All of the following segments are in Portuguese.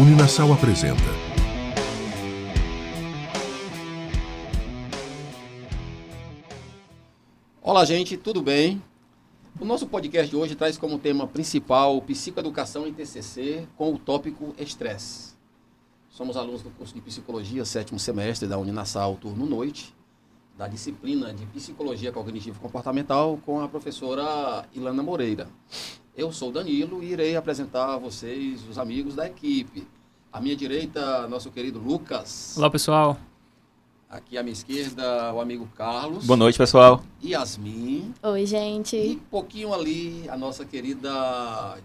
Uninassal apresenta. Olá, gente, tudo bem? O nosso podcast de hoje traz como tema principal psicoeducação em TCC com o tópico estresse. Somos alunos do curso de Psicologia, 7º semestre da Uninassal, turno noite, da disciplina de Psicologia Cognitivo-Comportamental com a professora Ilana Moreira. Eu sou Danilo e irei apresentar a vocês os amigos da equipe. À minha direita, nosso querido Lucas. Olá, pessoal. Aqui à minha esquerda, o amigo Carlos. Boa noite, pessoal. Yasmin. Oi, gente. E um pouquinho ali, a nossa querida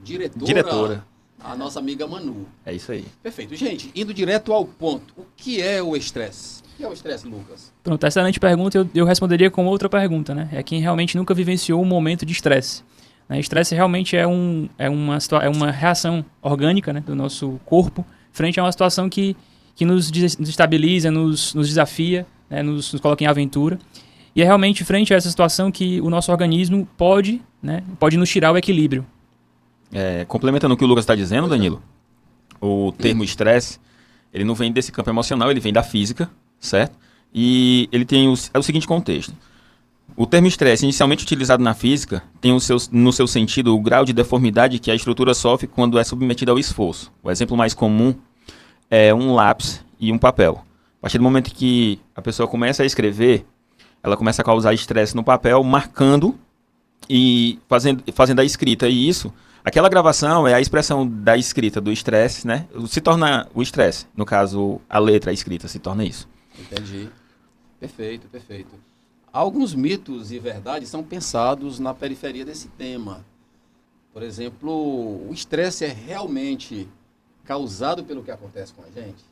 Diretora. A nossa amiga Manu. É isso aí. Perfeito. Gente, indo direto ao ponto, o que é o estresse? O que é o estresse, Lucas? Pronto, excelente pergunta. Eu responderia com outra pergunta, né? É quem realmente nunca vivenciou um momento de estresse. Né? Estresse realmente é uma reação orgânica, né, do nosso corpo frente a uma situação que nos desestabiliza, nos desafia, né, nos coloca em aventura. E é realmente frente a essa situação que o nosso organismo pode nos tirar o equilíbrio. Complementando o que o Lucas está dizendo, Danilo, o termo estresse, ele não vem desse campo emocional, ele vem da física, certo? E ele tem o seguinte contexto. O termo estresse, inicialmente utilizado na física, tem no seu sentido o grau de deformidade que a estrutura sofre quando é submetida ao esforço. O exemplo mais comum é um lápis e um papel. A partir do momento que a pessoa começa a escrever, ela começa a causar estresse no papel, marcando e fazendo a escrita. E isso, aquela gravação é a expressão da escrita, do estresse, né? Se torna o estresse. No caso, a letra, a escrita, se torna isso. Entendi. Perfeito, perfeito. Alguns mitos e verdades são pensados na periferia desse tema. Por exemplo, o estresse é realmente causado pelo que acontece com a gente?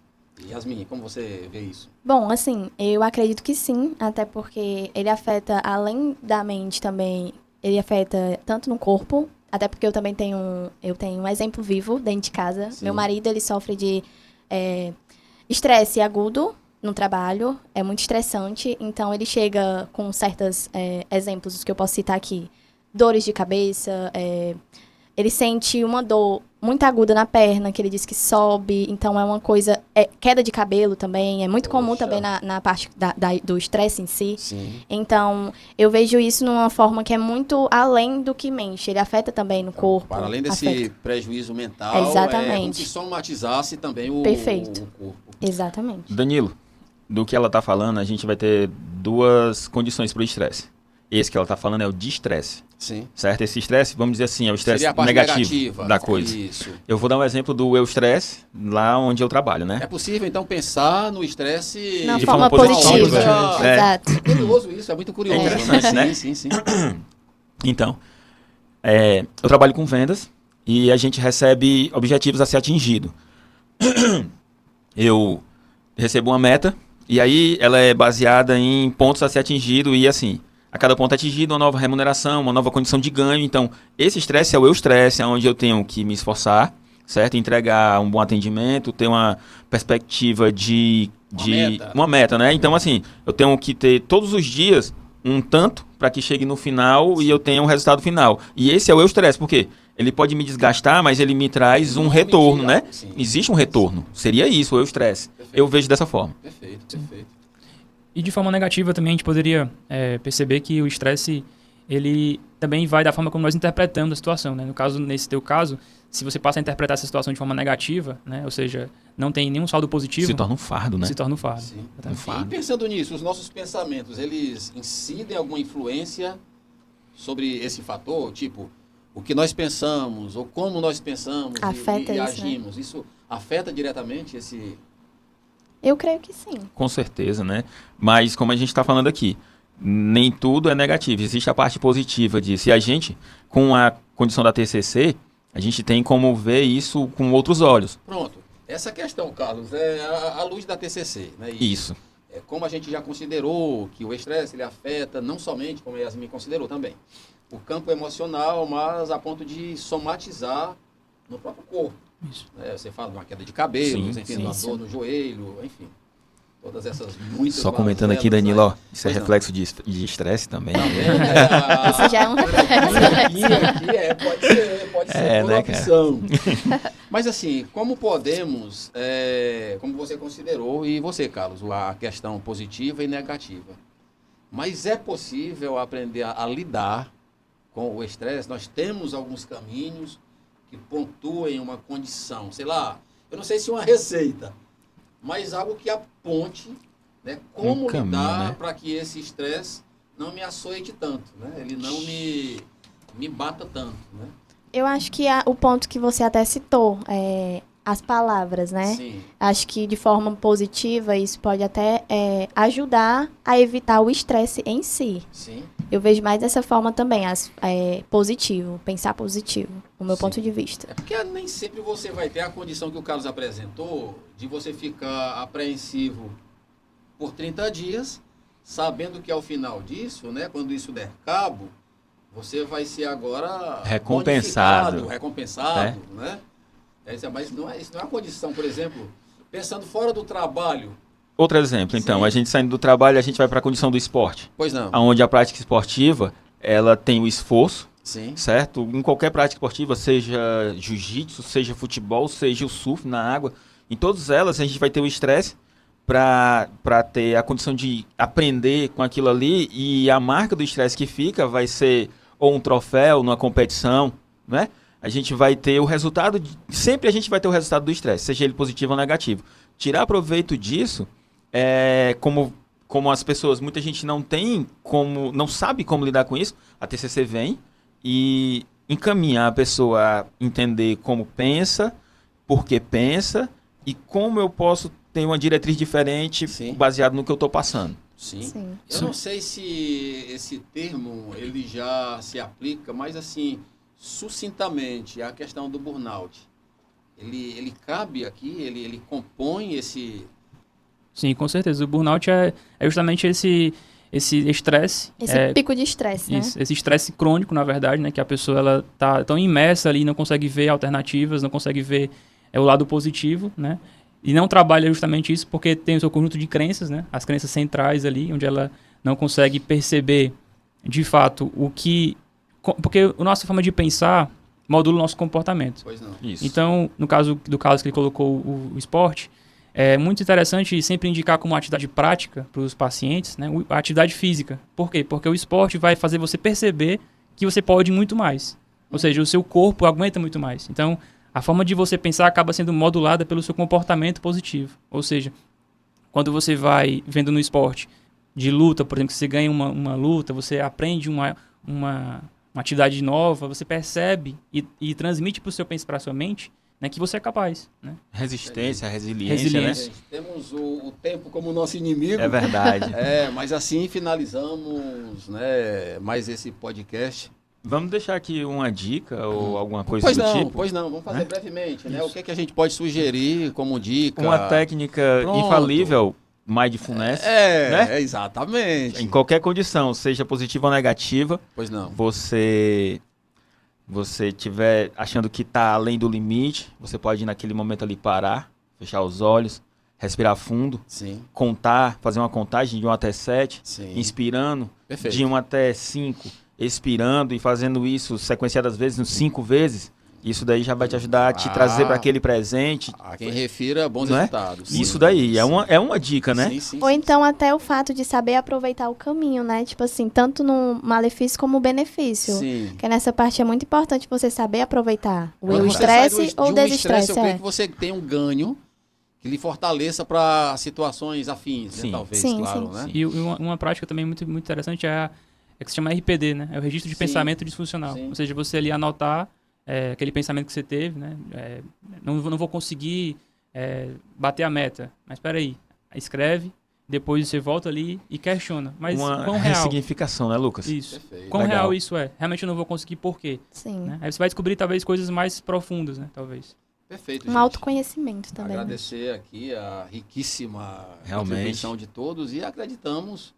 Yasmin, como você vê isso? Bom, assim, eu acredito que sim, até porque ele afeta, além da mente também, ele afeta tanto no corpo, até porque eu também tenho um exemplo vivo dentro de casa. Sim. Meu marido, ele sofre de estresse agudo no trabalho, é muito estressante, então ele chega com certos exemplos que eu posso citar aqui. Dores de cabeça, ele sente uma dor muito aguda na perna, que ele diz que sobe, então é uma coisa... queda de cabelo também, é muito comum também na parte do estresse em si. Sim. Então, eu vejo isso numa forma que é muito além do que mente, ele afeta também no corpo. Para além desse prejuízo mental, Exatamente. É como se somatizasse também o Perfeito. o corpo. Exatamente. Danilo, do que ela está falando, a gente vai ter duas condições para o estresse. Esse que ela está falando é o de-estresse. Sim. Certo? Esse estresse, vamos dizer assim, é o estresse Seria a parte negativo negativa da coisa. Isso. Eu vou dar um exemplo do eu-estresse lá onde eu trabalho, né? É possível, então, pensar no estresse Na De forma forma positiva. positiva. Exato. É curioso isso, é muito curioso. É interessante, né? Sim, sim. Então, eu trabalho com vendas e a gente recebe objetivos a ser atingido. Eu recebo uma meta e aí ela é baseada em pontos a ser atingido e assim, a cada ponto atingido, uma nova remuneração, uma nova condição de ganho. Então, esse estresse é o eu-estresse, é onde eu tenho que me esforçar, certo? Entregar um bom atendimento, ter uma perspectiva de uma meta, né? Então, assim, eu tenho que ter todos os dias um tanto para que chegue no final e eu tenha um resultado final. E esse é o eu-estresse, por quê? Ele pode me desgastar, mas ele me traz um retorno, né? Sim. Existe um retorno. Seria isso, o eu-estresse. Eu vejo dessa forma. Perfeito, perfeito. E de forma negativa também a gente poderia perceber que o estresse, ele também vai da forma como nós interpretamos a situação, né? No caso, nesse teu caso, se você passa a interpretar essa situação de forma negativa, né? Ou seja, não tem nenhum saldo positivo, Se torna um fardo, né? se torna um fardo. Sim. Exatamente. E pensando nisso, os nossos pensamentos, eles incidem alguma influência sobre esse fator? Tipo, o que nós pensamos, ou como nós pensamos Afeta e isso, agimos. Isso afeta diretamente esse... Eu creio que sim. Com certeza, né? Mas como a gente está falando aqui, nem tudo é negativo. Existe a parte positiva disso. E a gente, com a condição da TCC, a gente tem como ver isso com outros olhos. Pronto. Essa questão, Carlos, é a luz da TCC, né? Isso. Como a gente já considerou que o estresse ele afeta não somente, como a Yasmin considerou também, o campo emocional, mas a ponto de somatizar no próprio corpo. Isso. Você fala de uma queda de cabelo, Sim, enfim, sim. uma dor no joelho, enfim. todas essas muitas Só comentando aqui, mazelas, Danilo, ó, né? isso é Pois não. reflexo de estresse também. Isso já é um Pode ser É, toda né, opção. Mas assim, como podemos, como você considerou, e você, Carlos, a questão positiva e negativa. Mas é possível aprender a lidar com o estresse? Nós temos alguns caminhos que pontuem uma condição, sei lá, eu não sei se uma receita, mas algo que aponte, né, como caminho, lidar né? para que esse estresse não me açoite tanto, né? Ele não me bata tanto, né? Eu acho que o ponto que você até citou, as palavras, né? Sim, Acho que de forma positiva isso pode até ajudar a evitar o estresse em si. sim. Eu vejo mais dessa forma também, positivo, pensar positivo, no meu Sim. ponto de vista. É porque nem sempre você vai ter a condição que o Carlos apresentou de você ficar apreensivo por 30 dias, sabendo que ao final disso, né, quando isso der cabo, você vai ser agora Recompensado. recompensado, né? Mas isso não é uma condição, por exemplo, pensando fora do trabalho. Outro exemplo, então, Sim. a gente saindo do trabalho, a gente vai para a condição do esporte, Pois não. onde a prática esportiva, ela tem o esforço, Sim, certo? Em qualquer prática esportiva, seja jiu-jitsu, seja futebol, seja o surf na água, em todas elas a gente vai ter o estresse para ter a condição de aprender com aquilo ali, e a marca do estresse que fica vai ser ou um troféu numa competição, né? A gente vai ter o resultado, sempre a gente vai ter o resultado do estresse, seja ele positivo ou negativo. Tirar proveito disso, como as pessoas, muita gente não sabe como lidar com isso, a TCC vem e encaminha a pessoa a entender como pensa, por que pensa e como eu posso ter uma diretriz diferente Sim. baseado no que eu estou passando. sim. Sim. Eu não sei se esse termo ele já se aplica, mas assim, sucintamente, a questão do burnout. Ele cabe aqui, ele compõe esse... Sim, com certeza. O burnout é justamente esse estresse. Esse pico de estresse, né? Isso, esse estresse crônico, na verdade, né? Que a pessoa ela tá tão imersa ali, não consegue ver alternativas, não consegue ver o lado positivo, né? E não trabalha justamente isso porque tem o seu conjunto de crenças, né? As crenças centrais ali, onde ela não consegue perceber, de fato, porque a nossa forma de pensar modula o nosso comportamento. Pois não. Isso. Então, no caso do Carlos que ele colocou o esporte, é muito interessante sempre indicar como atividade prática para os pacientes, né, a atividade física. Por quê? Porque o esporte vai fazer você perceber que você pode muito mais. Ou seja, o seu corpo aguenta muito mais. Então, a forma de você pensar acaba sendo modulada pelo seu comportamento positivo. Ou seja, quando você vai vendo no esporte de luta, por exemplo, que você ganha uma luta, você aprende uma atividade nova, você percebe e transmite para a sua mente, né, que você é capaz. Né? Resistência, resiliência, né? Gente, temos o tempo como nosso inimigo. É verdade. Mas assim finalizamos, né, mais esse podcast. Vamos deixar aqui uma dica ou alguma coisa do tipo? Pois não, vamos fazer Né? brevemente, né? Isso. O que é que a gente pode sugerir como dica? Uma técnica Pronto. infalível, mindfulness, né? Exatamente. Em qualquer condição, seja positiva ou negativa, Pois não. você estiver achando que está além do limite, você pode naquele momento ali parar, fechar os olhos, respirar fundo, Sim, contar, fazer uma contagem de 1 até 7, sim. inspirando, Perfeito. de 1 até 5, expirando e fazendo isso sequenciadas vezes, 5 vezes. Isso daí já vai te ajudar a te trazer para aquele presente. A quem refira bons Não é? resultados. Isso Sim, daí sim. é uma dica, né? Sim, sim, Ou sim, então até o fato de saber aproveitar o caminho, né? Tipo assim, tanto no malefício como o benefício. sim. Porque nessa parte é muito importante você saber aproveitar o Quando você sai estresse de ou o um desestresse. eu creio que você tem um ganho que lhe fortaleça para situações afins, Sim. né? Talvez, Sim, claro, sim, né? E uma prática também muito, muito interessante é que se chama RPD, né? É o Registro de Sim. Pensamento Disfuncional. Sim. Ou seja, você ali anotar aquele pensamento que você teve, né? Não vou conseguir bater a meta. Mas espera aí, escreve, depois você volta ali e questiona. Mas Uma quão real? ressignificação, né, Lucas? Isso. Perfeito. Quão Legal. real isso é? Realmente eu não vou conseguir por quê? Sim. Né? Aí você vai descobrir talvez coisas mais profundas, né? Talvez. Perfeito, Um gente. autoconhecimento também. Né? Agradecer aqui a riquíssima Realmente. contribuição de todos e acreditamos,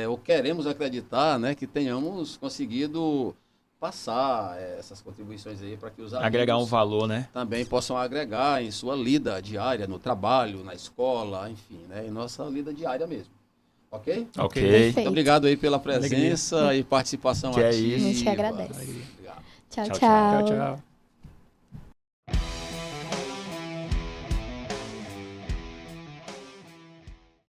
ou queremos acreditar, né, que tenhamos conseguido passar essas contribuições aí para que os alunos Agregar um valor, né? também possam agregar em sua lida diária, no trabalho, na escola, enfim, né? Em nossa lida diária mesmo. Ok? Ok. Perfeito. Muito obrigado aí pela presença e participação Que é ativa. isso. A gente agradece. Obrigado. Tchau, Tchau, tchau. Tchau, tchau.